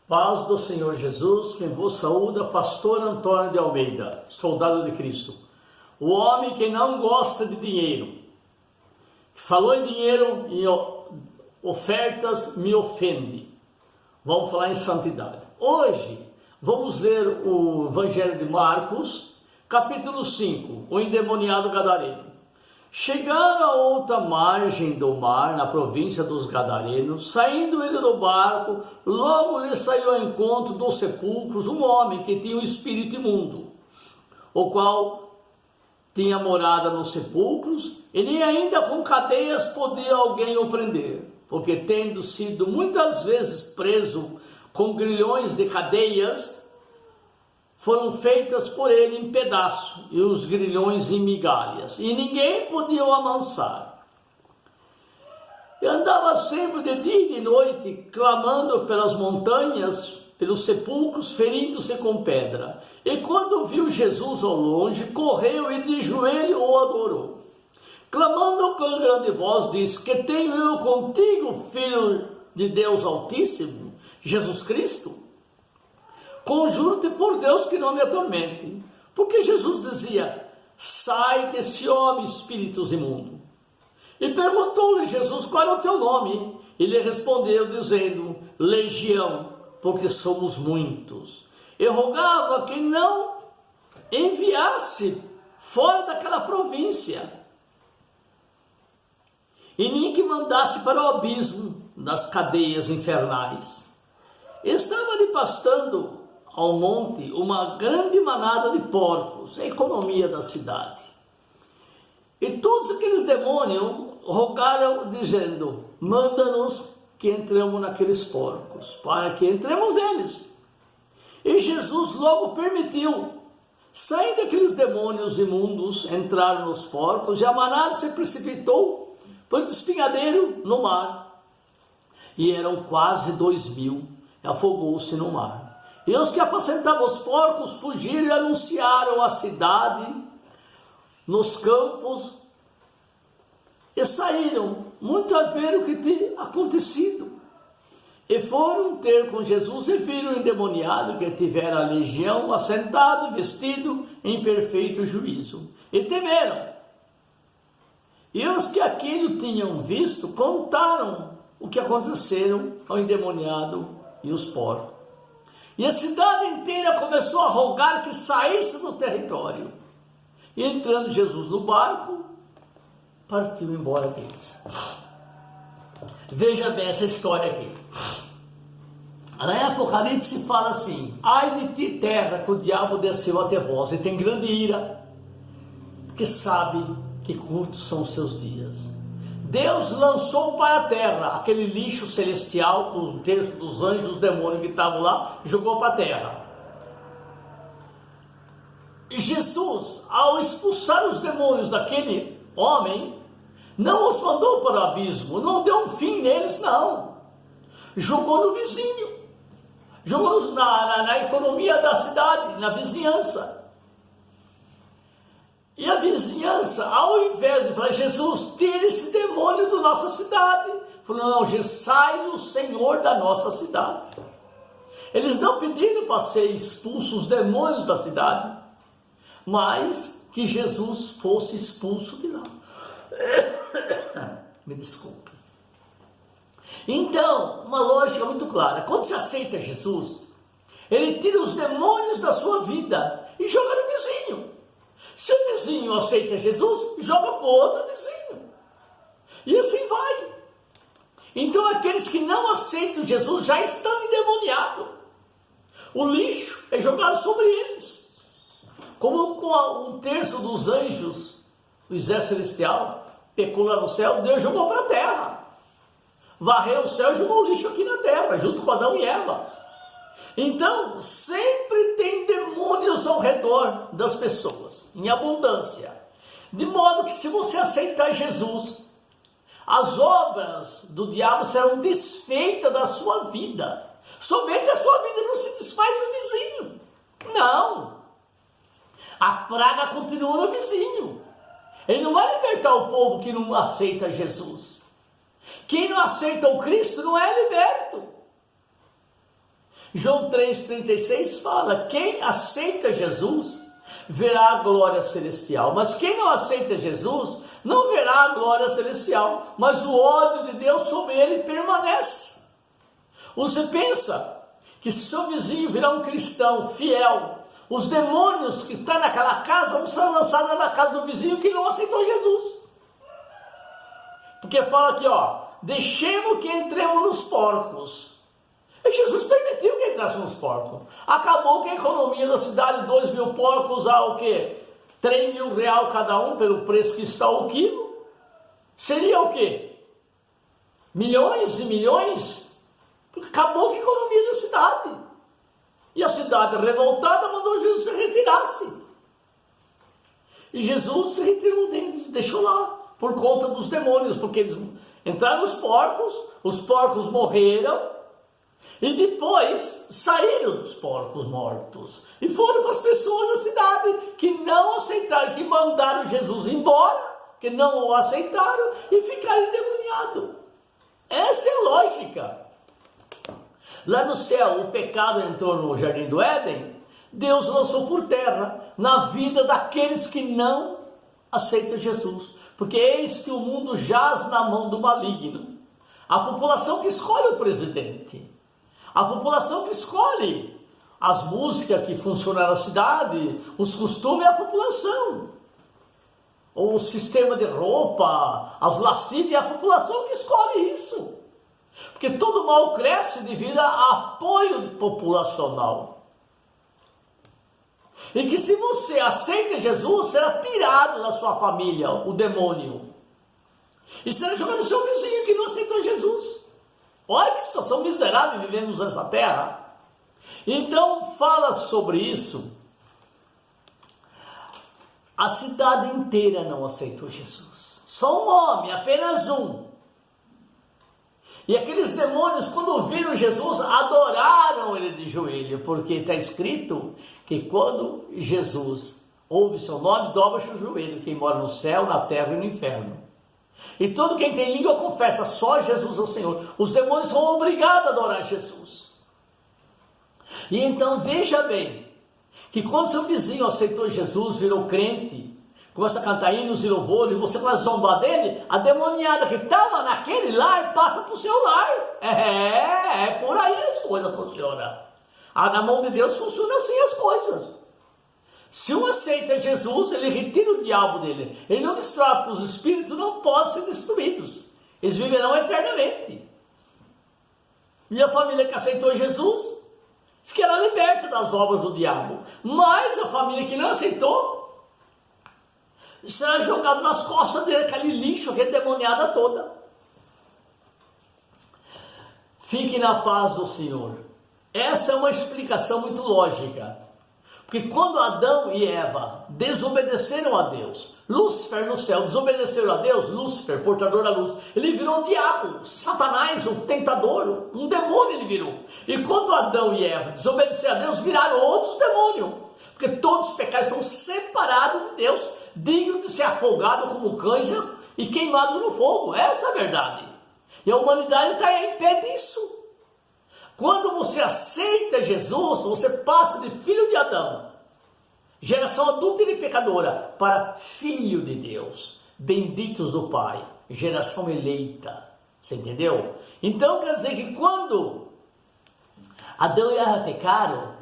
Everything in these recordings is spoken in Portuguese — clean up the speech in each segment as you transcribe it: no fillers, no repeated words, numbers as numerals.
Paz do Senhor Jesus, quem vos saúda, pastor Antônio de Almeida, soldado de Cristo. O homem que não gosta de dinheiro, que falou em dinheiro e ofertas, me ofende. Vamos falar em santidade. Hoje, vamos ler o Evangelho de Marcos, capítulo 5, o endemoniado gadareno. Chegando a outra margem do mar, na província dos Gadarenos, saindo ele do barco, logo lhe saiu ao encontro dos sepulcros um homem que tinha um espírito imundo, o qual tinha morada nos sepulcros, e nem ainda com cadeias podia alguém o prender, porque tendo sido muitas vezes preso com grilhões de cadeias, foram feitas por ele em pedaços, e os grilhões em migalhas, e ninguém podia o amansar. E andava sempre de dia e de noite, clamando pelas montanhas, pelos sepulcros, ferindo-se com pedra. E quando viu Jesus ao longe, correu e de joelho o adorou. Clamando com grande voz, disse: que tenho eu contigo, Filho de Deus Altíssimo, Jesus Cristo? Conjuro-te por Deus que não me atormente. Porque Jesus dizia: sai desse homem, espíritos imundos. E perguntou-lhe Jesus: qual é o teu nome? E lhe respondeu dizendo: Legião, porque somos muitos. E rogava que não enviasse fora daquela província, e nem que mandasse para o abismo das cadeias infernais. Estava ali pastando ao monte uma grande manada de porcos, a economia da cidade. E todos aqueles demônios rogaram, dizendo: manda-nos que entremos naqueles porcos, para que entremos neles. E Jesus logo permitiu. Saindo aqueles demônios imundos, entraram nos porcos, e a manada se precipitou pelo espinhadeiro no mar. E eram quase 2.000, afogou-se no mar. E os que apacentavam os porcos fugiram e anunciaram a cidade nos campos, e saíram muito a ver o que tinha acontecido. E foram ter com Jesus e viram o endemoniado que tivera a legião assentado, vestido em perfeito juízo. E temeram. E os que aquilo tinham visto contaram o que aconteceram ao endemoniado e os porcos. E a cidade inteira começou a rogar que saísse do território. E entrando Jesus no barco, partiu embora deles. Veja bem essa história aqui. Lá em Apocalipse fala assim: ai de ti, terra, que o diabo desceu até vós, e tem grande ira, porque sabe que curtos são os seus dias. Deus lançou para a terra aquele lixo celestial, um terço dos anjos, os demônios que estavam lá, jogou para a terra. E Jesus, ao expulsar os demônios daquele homem, não os mandou para o abismo, não deu um fim neles, não. Jogou no vizinho, jogou na economia da cidade, na vizinhança. E a vizinhança, ao invés de falar: Jesus, tira esse demônio da nossa cidade, falou: não, Jesus, sai o Senhor da nossa cidade. Eles não pediram para ser expulsos os demônios da cidade, mas que Jesus fosse expulso de lá. Me desculpe. Então, uma lógica muito clara: quando você aceita Jesus, ele tira os demônios da sua vida e joga no vizinho. Se o vizinho aceita Jesus, joga para o outro vizinho. E assim vai. Então aqueles que não aceitam Jesus já estão endemoniados. O lixo é jogado sobre eles. Como com um terço dos anjos, o exército celestial, pecou lá no céu, Deus jogou para a terra. Varreu o céu e jogou o lixo aqui na terra, junto com Adão e Eva. Então, sempre tem demônios ao redor das pessoas, em abundância. De modo que, se você aceitar Jesus, as obras do diabo serão desfeitas da sua vida. Somente a sua vida não se desfaz do vizinho. Não. A praga continua no vizinho. Ele não vai libertar o povo que não aceita Jesus. Quem não aceita o Cristo não é liberto. João 3,36 fala: quem aceita Jesus verá a glória celestial, mas quem não aceita Jesus não verá a glória celestial, mas o ódio de Deus sobre ele permanece. Você pensa que se seu vizinho virar um cristão fiel, os demônios que estão naquela casa vão ser lançados na casa do vizinho que não aceitou Jesus? Porque fala aqui, deixemos que entremos nos porcos. E Jesus permitiu que entrasse nos porcos. Acabou que a economia da cidade, 2.000 porcos a o quê? 3.000 reais cada um, pelo preço que está o quilo. Seria o quê? Milhões e milhões? Acabou com a economia da cidade. E a cidade revoltada mandou Jesus se retirasse. E Jesus se retirou deles, deixou lá, por conta dos demônios, porque eles entraram nos porcos, os porcos morreram, e depois saíram dos porcos mortos, e foram para as pessoas da cidade, que não aceitaram, que mandaram Jesus embora, que não o aceitaram, e ficaram endemoniados. Essa é a lógica. Lá no céu, o pecado entrou no jardim do Éden, Deus lançou por terra, na vida daqueles que não aceitam Jesus, porque eis que o mundo jaz na mão do maligno. A população que escolhe o presidente, a população que escolhe as músicas que funcionam na cidade, os costumes é a população. O sistema de roupa, as lascívias, é a população que escolhe isso. Porque todo mal cresce devido a apoio populacional. E que se você aceita Jesus, será tirado da sua família o demônio. E será jogado no seu vizinho que não aceitou Jesus. Olha que situação miserável vivemos nessa terra. Então fala sobre isso. A cidade inteira não aceitou Jesus. Só um homem, apenas um. E aqueles demônios, quando viram Jesus, adoraram ele de joelho, porque está escrito que quando Jesus ouve seu nome, dobra o joelho, quem mora no céu, na terra e no inferno. E todo quem tem língua confessa, só Jesus é o Senhor. Os demônios são obrigados a adorar Jesus. E então veja bem, que quando seu vizinho aceitou Jesus, virou crente, começa a cantar hinos e louvores, e você começa a zombar dele, a demoniada que estava naquele lar, passa para o seu lar. É por aí as coisas funcionam. Na mão de Deus funciona assim as coisas. Se um aceita Jesus, ele retira o diabo dele. Ele não destrói, porque os espíritos não podem ser destruídos. Eles viverão eternamente. E a família que aceitou Jesus ficará liberta das obras do diabo. Mas a família que não aceitou será jogado nas costas dele, aquele lixo, aquele demoniada toda. Fique na paz do Senhor. Essa é uma explicação muito lógica. Porque quando Adão e Eva desobedeceram a Deus, Lúcifer no céu desobedeceram a Deus, Lúcifer, portador da luz, ele virou o diabo, Satanás, um tentador, um demônio ele virou. E quando Adão e Eva desobedeceram a Deus, viraram outros demônios. Porque todos os pecados estão separados de Deus, dignos de ser afogados como cães e queimados no fogo. Essa é a verdade. E a humanidade está em pé disso. Quando você aceita Jesus, você passa de filho de Adão, geração adúltera e pecadora, para filho de Deus, benditos do Pai, geração eleita. Você entendeu? Então quer dizer que quando Adão e Eva pecaram,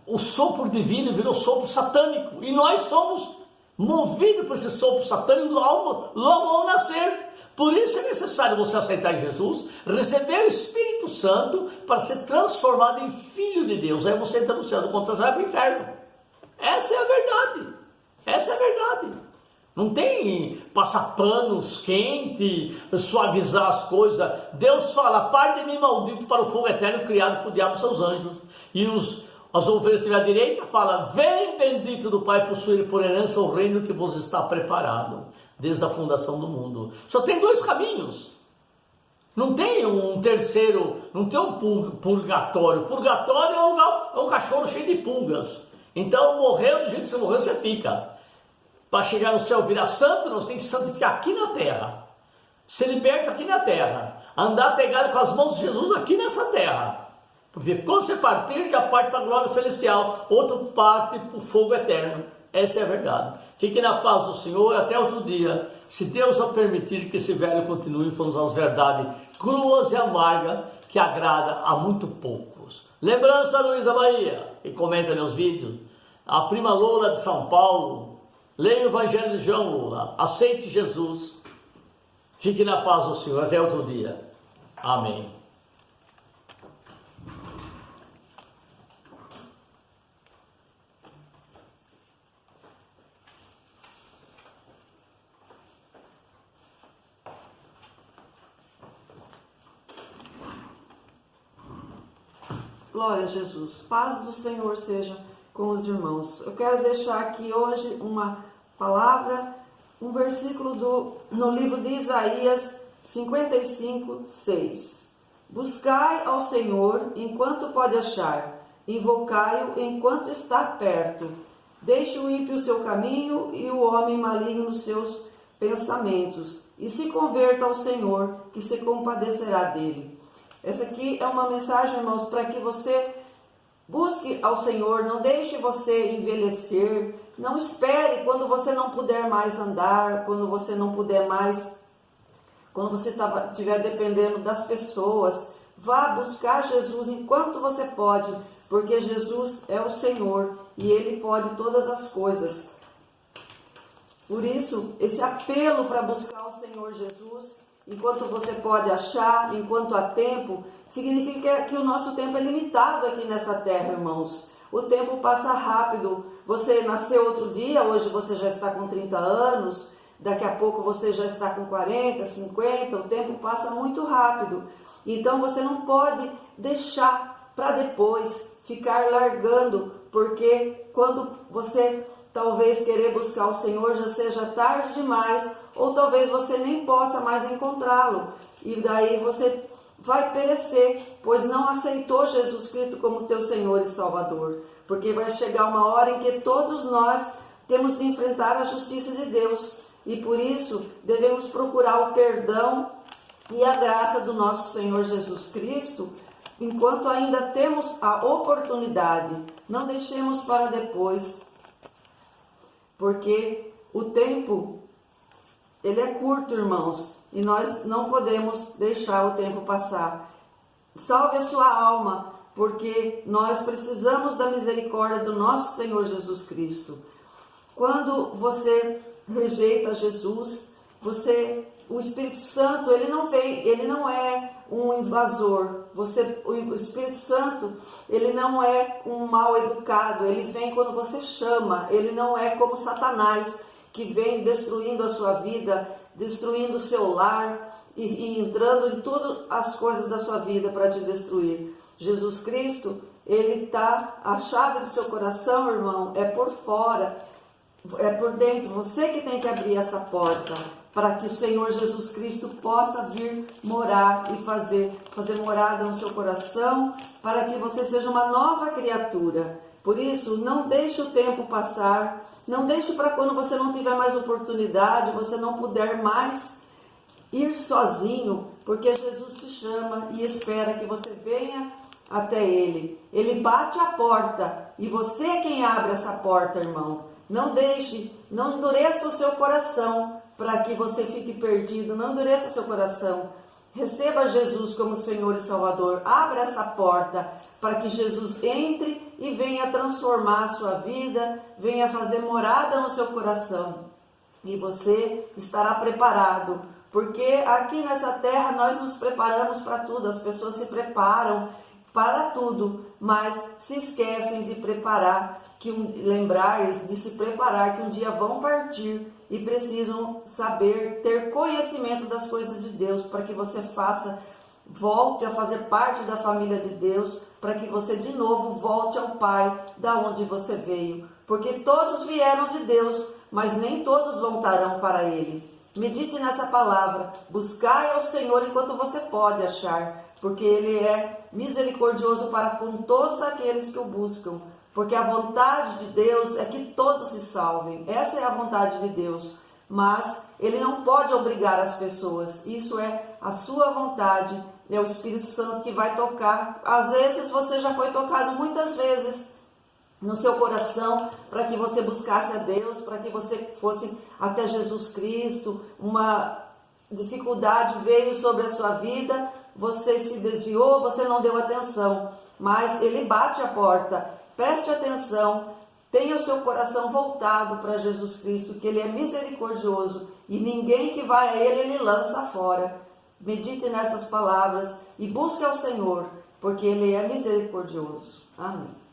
o sopro divino virou sopro satânico, e nós somos movidos por esse sopro satânico logo ao nascer. Por isso é necessário você aceitar Jesus, receber o Espírito Santo para ser transformado em filho de Deus. Aí você entra no céu, do contrário, você vai para o inferno. Essa é a verdade. Essa é a verdade. Não tem passar panos quentes, suavizar as coisas. Deus fala: parte de mim, maldito, para o fogo eterno criado por o diabo e seus anjos. E as ovelhas que estiver à direita fala: vem, bendito do Pai, possuir por herança o reino que vos está preparado desde a fundação do mundo. Só tem dois caminhos. Não tem um terceiro, não tem um purgatório. Purgatório é um cachorro cheio de pulgas. Então, morreu do jeito que você morreu, você fica. Para chegar no céu, virar santo, nós temos que santificar aqui na terra. Ser liberto aqui na terra. Andar pegado com as mãos de Jesus aqui nessa terra. Porque quando você partir, já parte para a glória celestial, outro parte para o fogo eterno. Essa é a verdade. Fique na paz do Senhor, até outro dia. Se Deus não permitir que esse velho continue falando as verdades cruas e amargas, que agrada a muito poucos. Lembrança, Luiz da Bahia, que comenta meus vídeos. A prima Lola de São Paulo. Leia o Evangelho de João, Lola. Aceite Jesus. Fique na paz do Senhor, até outro dia. Amém. Glória a Jesus. Paz do Senhor seja com os irmãos. Eu quero deixar aqui hoje uma palavra, um versículo no livro de Isaías 55:6. Buscai ao Senhor enquanto pode achar, invocai-o enquanto está perto. Deixe o ímpio o seu caminho e o homem maligno os seus pensamentos, e se converta ao Senhor, que se compadecerá dele. Essa aqui é uma mensagem, irmãos, para que você busque ao Senhor, não deixe você envelhecer, não espere quando você não puder mais andar, quando você não puder mais, quando você estiver dependendo das pessoas. Vá buscar Jesus enquanto você pode, porque Jesus é o Senhor e Ele pode todas as coisas. Por isso, esse apelo para buscar o Senhor Jesus, enquanto você pode achar, enquanto há tempo, significa que o nosso tempo é limitado aqui nessa terra, irmãos. O tempo passa rápido. Você nasceu outro dia, hoje você já está com 30 anos, daqui a pouco você já está com 40, 50, o tempo passa muito rápido. Então você não pode deixar para depois, ficar largando, porque quando você talvez querer buscar o Senhor já seja tarde demais, ou talvez você nem possa mais encontrá-lo, e daí você vai perecer, pois não aceitou Jesus Cristo como teu Senhor e Salvador, porque vai chegar uma hora em que todos nós temos de enfrentar a justiça de Deus, e por isso devemos procurar o perdão e a graça do nosso Senhor Jesus Cristo, enquanto ainda temos a oportunidade. Não deixemos para depois, porque o tempo, ele é curto, irmãos, e nós não podemos deixar o tempo passar. Salve a sua alma, porque nós precisamos da misericórdia do nosso Senhor Jesus Cristo. Quando você rejeita Jesus, o Espírito Santo, ele não é um invasor. O Espírito Santo, ele não é um mal educado, ele vem quando você chama. Ele não é como Satanás, que vem destruindo a sua vida, destruindo o seu lar e entrando em todas as coisas da sua vida para te destruir. Jesus Cristo, ele tá, a chave do seu coração, irmão, é por fora, é por dentro. Você que tem que abrir essa porta para que o Senhor Jesus Cristo possa vir morar e fazer morada no seu coração, para que você seja uma nova criatura. Por isso, não deixe o tempo passar, não deixe para quando você não tiver mais oportunidade, você não puder mais ir sozinho, porque Jesus te chama e espera que você venha até Ele. Ele bate a porta e você é quem abre essa porta, irmão. Não endureça o seu coração para que você fique perdido, não endureça seu coração. Receba Jesus como Senhor e Salvador. Abra essa porta para que Jesus entre e venha transformar a sua vida, venha fazer morada no seu coração. E você estará preparado, porque aqui nessa terra nós nos preparamos para tudo. As pessoas se preparam para tudo, mas se esquecem de lembrar de se preparar que um dia vão partir e precisam saber, ter conhecimento das coisas de Deus, para que você volte a fazer parte da família de Deus, para que você de novo volte ao Pai, da onde você veio, porque todos vieram de Deus, mas nem todos voltarão para Ele. Medite nessa palavra, buscai ao Senhor enquanto você pode achar, porque Ele é misericordioso para com todos aqueles que o buscam, porque a vontade de Deus é que todos se salvem. Essa é a vontade de Deus, mas Ele não pode obrigar as pessoas. Isso é a sua vontade é o Espírito Santo que vai tocar. Às vezes você já foi tocado muitas vezes no seu coração para que você buscasse a Deus, para que você fosse até Jesus Cristo. Uma dificuldade veio sobre a sua vida, você se desviou, você não deu atenção, mas Ele bate a porta. Preste atenção, tenha o seu coração voltado para Jesus Cristo, que Ele é misericordioso e ninguém que vai a Ele lança fora. Medite nessas palavras e busque ao Senhor, porque Ele é misericordioso. Amém.